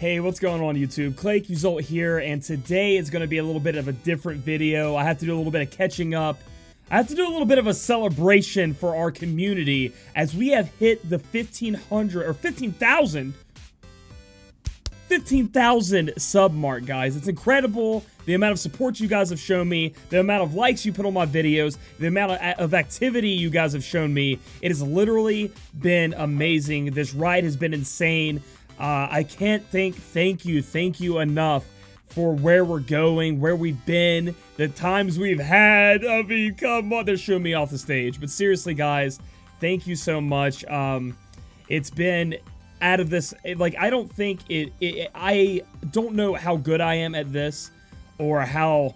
Hey, what's going on YouTube? Claycuzolt here, and today is going to be a little bit of a different video. I have to do a little bit of catching up. I have to do a little bit of a celebration for our community as we have hit the 1,500 or 15,000 sub mark, guys. It's incredible the amount of support you guys have shown me, the amount of likes you put on my videos, the amount of activity you guys have shown me. It has literally been amazing. This ride has been insane. I can't thank you enough for where we're going, where we've been, the times we've had. I mean, come on, they're shooing me off the stage. But seriously, guys, thank you so much. It's been out of this, like, I don't think I don't know how good I am at this, or how,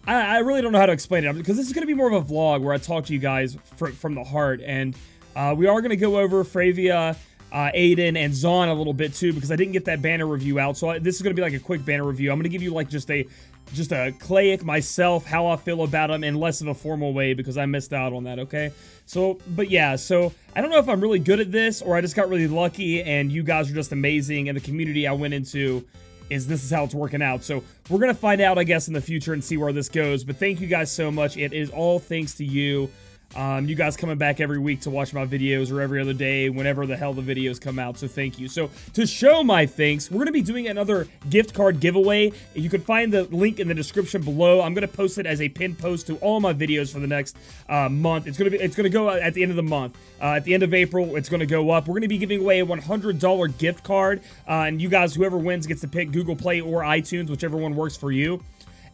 I really don't know how to explain it, because this is going to be more of a vlog where I talk to you guys from the heart, and we are going to go over Fryevia, Aiden, and Zon a little bit too, because I didn't get that banner review out, so this is going to be like a quick banner review. I'm going to give you like just a Clayic myself, how I feel about him in less of a formal way, because I missed out on that, okay? So, but yeah, so I don't know if I'm really good at this, or I just got really lucky, and you guys are just amazing, and the community I went into this is how it's working out. So we're going to find out, I guess, in the future and see where this goes, but thank you guys so much. It is all thanks to you. You guys coming back every week to watch my videos, or every other day, whenever the hell the videos come out, so thank you. So, to show my thanks, we're going to be doing another gift card giveaway. You can find the link in the description below. I'm going to post it as a pinned post to all my videos for the next month. It's going to go at the end of the month. At the end of April, it's going to go up. We're going to be giving away a $100 gift card, and you guys, whoever wins gets to pick Google Play or iTunes, whichever one works for you.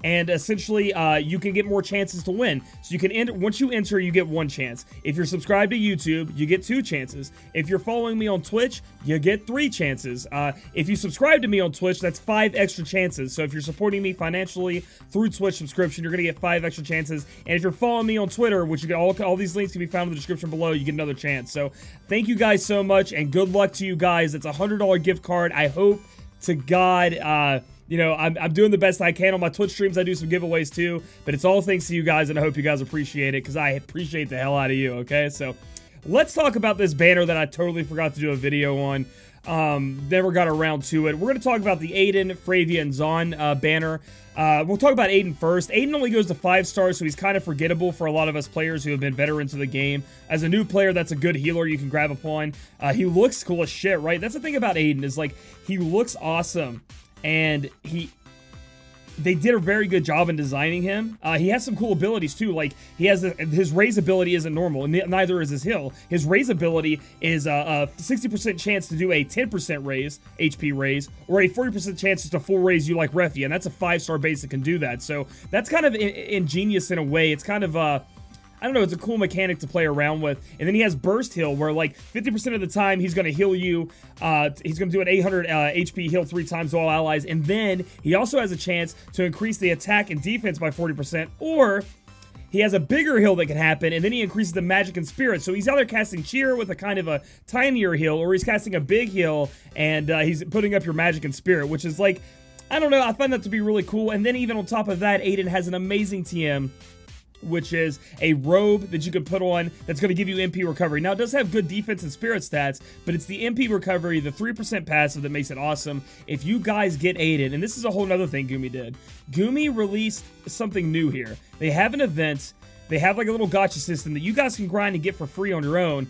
And essentially, you can get more chances to win. So you can once you enter, you get one chance. If you're subscribed to YouTube, you get 2 chances. If you're following me on Twitch, you get 3 chances. If you subscribe to me on Twitch, that's 5 extra chances. So if you're supporting me financially through Twitch subscription, you're gonna get 5 extra chances. And if you're following me on Twitter, which you get all these links can be found in the description below, you get another chance. So thank you guys so much, and good luck to you guys. It's a $100 gift card. I hope to God, you know, I'm doing the best I can on my Twitch streams. I do some giveaways too, but it's all thanks to you guys, and I hope you guys appreciate it, because I appreciate the hell out of you, okay? So, let's talk about this banner that I totally forgot to do a video on. Never got around to it. We're going to talk about the Aiden, Fryevia, and Zon banner. We'll talk about Aiden first. Aiden only goes to 5 stars, so he's kind of forgettable for a lot of us players who have been veterans of the game. As a new player, that's a good healer you can grab upon. He looks cool as shit, right? That's the thing about Aiden, is like, he looks awesome. And they did a very good job in designing him. He has some cool abilities too. Like, he has his raise ability isn't normal, and neither is his heal. His raise ability is a 60% chance to do a 10% raise, HP raise, or a 40% chance to full raise you like Fryevia, and that's a 5-star base that can do that. So that's kind of ingenious in a way. It's kind of I don't know, it's a cool mechanic to play around with. And then he has Burst Heal, where like 50% of the time he's going to heal you. He's going to do an 800 HP heal 3 times to all allies. And then he also has a chance to increase the attack and defense by 40%. Or he has a bigger heal that can happen, and then he increases the magic and spirit. So he's either casting cheer with a kind of a tinier heal, or he's casting a big heal, and he's putting up your magic and spirit, which is like, I don't know, I find that to be really cool. And then even on top of that, Aiden has an amazing TM, which is a robe that you can put on that's going to give you MP recovery. Now, it does have good defense and spirit stats, but it's the MP recovery, the 3% passive, that makes it awesome. If you guys get Aiden, and this is a whole nother thing Gumi did. Gumi released something new here. They have an event. They have like a little gacha system that you guys can grind and get for free on your own,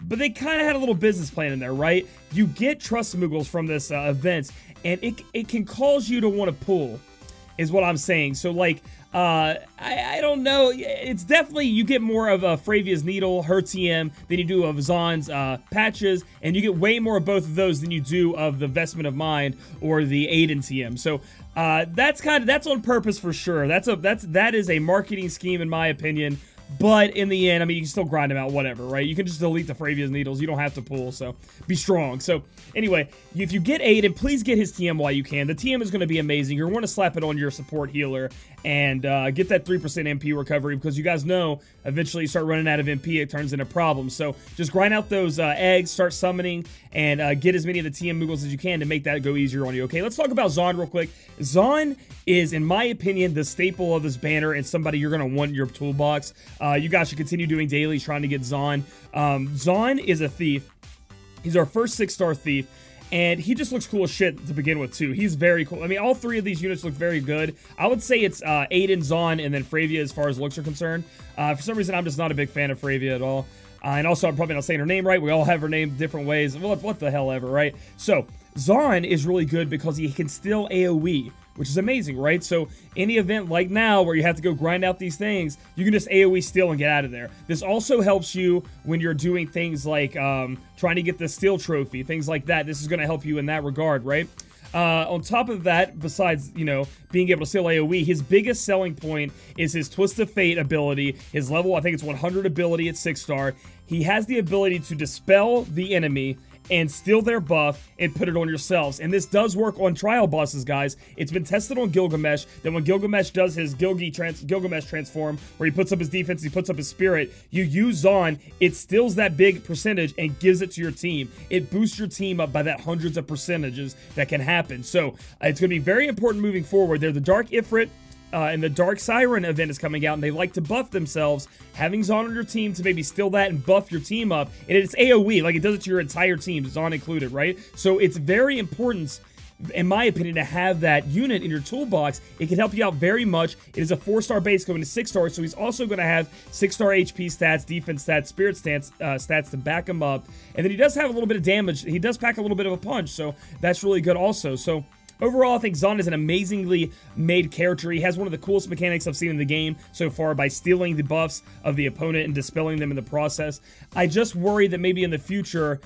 but they kind of had a little business plan in there, right? You get trust smuggles from this event, and it can cause you to want to pull, is what I'm saying. So, like, I don't know. It's definitely, you get more of Fryevia's Needle, her TM, than you do of Zon's patches, and you get way more of both of those than you do of the Vestment of Mind or the Aiden TM. So that's on purpose for sure. That is a marketing scheme, in my opinion. But in the end, I mean, you can still grind them out, whatever, right? You can just delete the Fryevia's Needles. You don't have to pull, so be strong. So, anyway, if you get Aiden, please get his TM while you can. The TM is going to be amazing. You're going to slap it on your support healer and get that 3% MP recovery, because you guys know eventually you start running out of MP, it turns into problems. So, just grind out those eggs, start summoning, and get as many of the TM Moogles as you can to make that go easier on you, okay? Let's talk about Zon real quick. Zon is, in my opinion, the staple of this banner and somebody you're going to want in your toolbox. You guys should continue doing dailies trying to get Zon. Zon is a thief. He's our first 6-star thief. And he just looks cool as shit to begin with, too. He's very cool. I mean, all three of these units look very good. I would say it's Aiden, Zahn, and then Fryevia as far as looks are concerned. For some reason, I'm just not a big fan of Fryevia at all. And also, I'm probably not saying her name right. We all have her name different ways. Well, what the hell ever, right? So, Zahn is really good because he can still AoE, which is amazing, right? So, any event like now where you have to go grind out these things, you can just AoE steal and get out of there. This also helps you when you're doing things like trying to get the steal trophy, things like that. This is going to help you in that regard, right? On top of that, besides, you know, being able to steal AoE, his biggest selling point is his Twist of Fate ability. His level, I think it's 100 ability at 6-star. He has the ability to dispel the enemy and steal their buff and put it on yourselves. And this does work on trial bosses, guys. It's been tested on Gilgamesh, that when Gilgamesh does his Gilgamesh transform, where he puts up his defense, he puts up his spirit, you use Zahn, it steals that big percentage and gives it to your team. It boosts your team up by that hundreds of percentages that can happen. So, it's going to be very important moving forward. They're the Dark Ifrit, and the Dark Siren event is coming out, and they like to buff themselves. Having Zahn on your team to maybe steal that and buff your team up, and it's AoE, like it does it to your entire team, Zahn included, right? So it's very important, in my opinion, to have that unit in your toolbox. It can help you out very much. It is a 4-star base going to 6-star, so he's also going to have 6-star HP stats, defense stats, spirit stats to back him up. And then he does have a little bit of damage. He does pack a little bit of a punch, so that's really good also. So overall, I think Zahn is an amazingly made character. He has one of the coolest mechanics I've seen in the game so far by stealing the buffs of the opponent and dispelling them in the process. I just worry that maybe in the future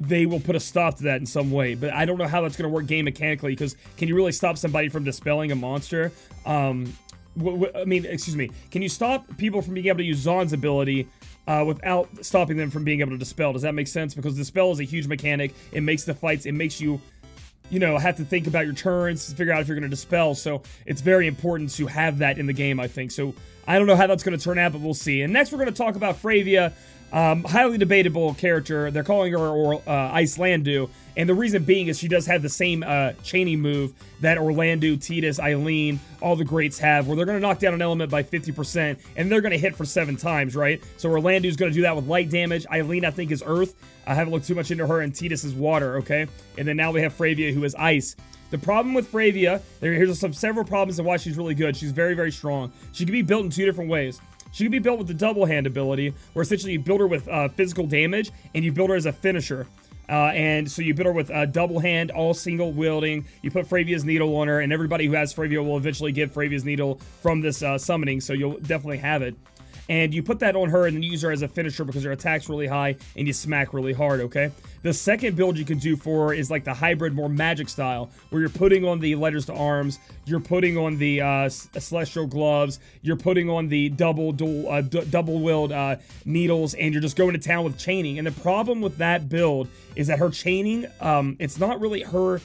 they will put a stop to that in some way, but I don't know how that's going to work game mechanically, because can you really stop somebody from dispelling a monster? I mean, excuse me, can you stop people from being able to use Zahn's ability without stopping them from being able to dispel? Does that make sense? Because dispel is a huge mechanic. It makes the fights, it makes you, you know, have to think about your turns to figure out if you're going to dispel. So it's very important to have that in the game, I think. So I don't know how that's going to turn out, but we'll see. And next we're going to talk about Fryevia. Highly debatable character. They're calling her Icelandu, and the reason being is she does have the same chaining move that Orlandu, Tidus, Eileen, all the greats have, where they're going to knock down an element by 50%, and they're going to hit for 7 times, right? So Orlandu's going to do that with light damage. Eileen, I think, is earth. I haven't looked too much into her, and Tidus is water, okay? And then now we have Fryevia, who is ice. The problem with Fryevia, here's several problems and why she's really good. She's very, very strong. She can be built in 2 different ways. She can be built with the double hand ability, where essentially you build her with physical damage, and you build her as a finisher. And so you build her with double hand, all single wielding. You put Fryevia's needle on her, and everybody who has Fryevia will eventually get Fryevia's needle from this summoning, so you'll definitely have it. And you put that on her and then use her as a finisher because her attack's really high and you smack really hard, okay? The second build you can do for her is like the hybrid, more magic style, where you're putting on the letters to arms, you're putting on the celestial gloves, you're putting on the double-wielded needles, and you're just going to town with chaining. And the problem with that build is that her chaining, it's not really her...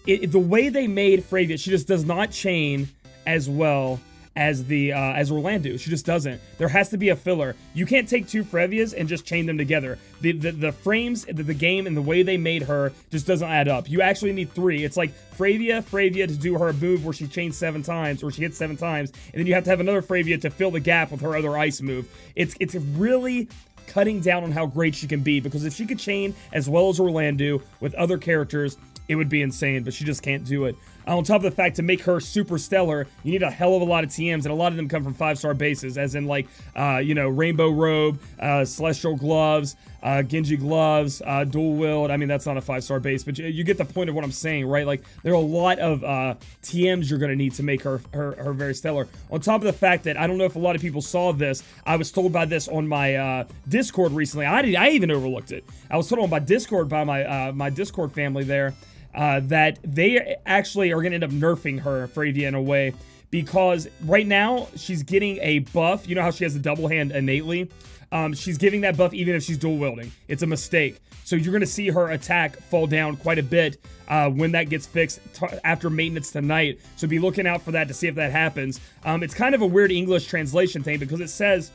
the way they made Fryevia, she just does not chain as well as Orlandu. She just doesn't. There has to be a filler. You can't take 2 Fryevias and just chain them together. The frames, the game, and the way they made her just doesn't add up. You actually need 3. It's like Fryevia to do her move where she chains 7 times, or she hits 7 times, and then you have to have another Fryevia to fill the gap with her other ice move. It's really cutting down on how great she can be, because if she could chain as well as Orlandu with other characters, it would be insane, but she just can't do it. On top of the fact, to make her super stellar, you need a hell of a lot of TMs, and a lot of them come from 5-star bases, as in, like, you know, Rainbow Robe, Celestial Gloves, Genji Gloves, Dual Wield. I mean, that's not a 5-star base, but you get the point of what I'm saying, right? Like, there are a lot of TMs you're going to need to make her very stellar. On top of the fact that, I don't know if a lot of people saw this, I was told by this on my Discord recently. I even overlooked it. I was told on my Discord by my Discord family there, that they actually are going to end up nerfing her, Fryevia, in a way, because right now she's getting a buff. You know how she has the double hand innately? She's giving that buff even if she's dual wielding. It's a mistake. So you're going to see her attack fall down quite a bit when that gets fixed after maintenance tonight. So be looking out for that to see if that happens. It's kind of a weird English translation thing, because it says,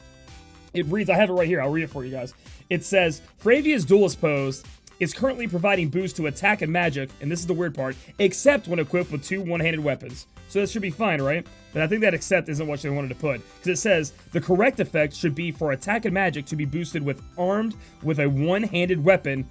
it reads, I have it right here, I'll read it for you guys. It says, Fryevia's duelist pose is currently providing boost to attack and magic, and this is the weird part, except when equipped with 2 one-handed weapons. So that should be fine, right? But I think that except isn't what they wanted to put, because it says, the correct effect should be for attack and magic to be boosted with armed with a one-handed weapon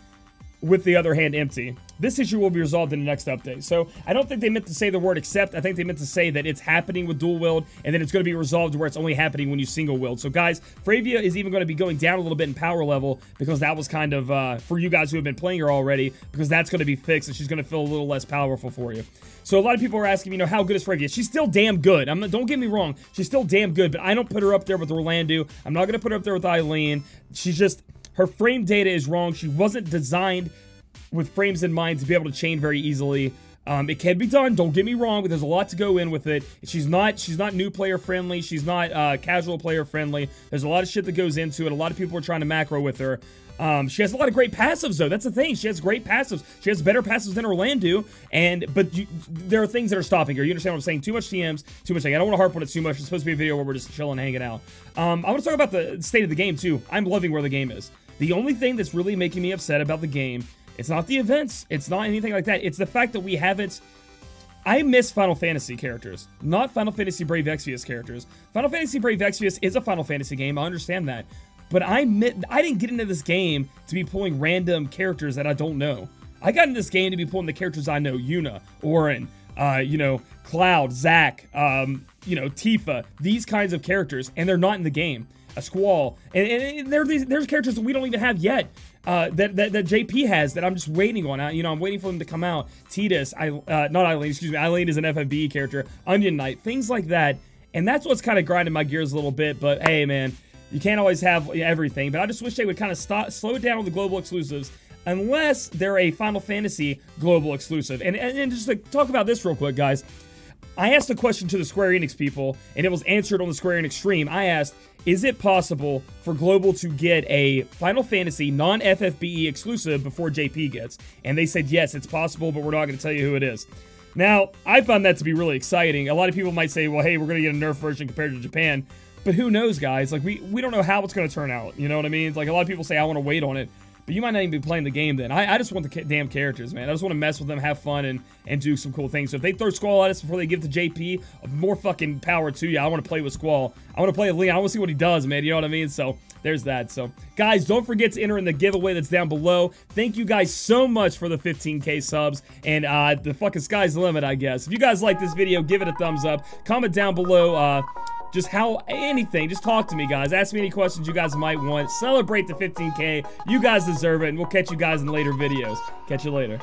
with the other hand empty. this issue will be resolved in the next update. So I don't think they meant to say the word accept. I think they meant to say that it's happening with dual wield, and then it's going to be resolved where it's only happening when you single wield. So guys, Fryevia is even going to be going down a little bit in power level, because that was kind of, for you guys who have been playing her already, because that's going to be fixed, and she's going to feel a little less powerful for you. So a lot of people are asking, you know, how good is Fryevia? She's still damn good. Don't get me wrong. She's still damn good, but I don't put her up there with Orlando. I'm not going to put her up there with Eileen. She's just, her frame data is wrong. She wasn't designed with frames in mind to be able to chain very easily. It can be done, don't get me wrong, but there's a lot to go in with it. She's not new player friendly. She's not casual player friendly. There's a lot of shit that goes into it. A lot of people are trying to macro with her. She has a lot of great passives, though. That's the thing. She has great passives. She has better passives than Orlando, but there are things that are stopping her. You understand what I'm saying? Too much TMs, too much. I don't want to harp on it too much. It's supposed to be a video where we're just chilling, hanging out. I want to talk about the state of the game, too. I'm loving where the game is. The only thing that's really making me upset about the game, it's not the events. It's not anything like that. It's the fact that we haven't... I miss Final Fantasy characters, not Final Fantasy Brave Exvius characters. Final Fantasy Brave Exvius is a Final Fantasy game. I understand that. But I didn't get into this game to be pulling random characters that I don't know. I got into this game to be pulling the characters I know. Yuna, Auron, you know, Cloud, Zack, you know, Tifa. These kinds of characters, and they're not in the game. A Squall, and there's characters that we don't even have yet. That JP has that I'm just waiting on. You know, I'm waiting for them to come out. Tidus, not Eileen, excuse me. Eileen is an FFB character. Onion Knight, things like that. And that's what's kind of grinding my gears a little bit. But hey, man, you can't always have everything. But I just wish they would kind of slow it down with the global exclusives, unless they're a Final Fantasy global exclusive. And just to talk about this real quick, guys. I asked a question to the Square Enix people, and it was answered on the Square Enix stream. I asked, is it possible for Global to get a Final Fantasy non-FFBE exclusive before JP gets? And they said, yes, it's possible, but we're not going to tell you who it is. Now, I found that to be really exciting. A lot of people might say, well, hey, we're going to get a nerf version compared to Japan. But who knows, guys? Like, we don't know how it's going to turn out. You know what I mean? It's like, a lot of people say, I want to wait on it. But you might not even be playing the game then. I just want the damn characters, man. I just want to mess with them, have fun, and do some cool things. So if they throw Squall at us before they give it to JP, more fucking power to you. I want to play with Squall. I want to play with Leon. I want to see what he does, man. You know what I mean? So there's that. So guys, don't forget to enter in the giveaway that's down below. Thank you guys so much for the 15K subs. And the fucking sky's the limit, I guess. If you guys like this video, give it a thumbs up. Comment down below just anything. Just talk to me, guys. Ask me any questions you guys might want. Celebrate the 15K. You guys deserve it, and we'll catch you guys in later videos. Catch you later.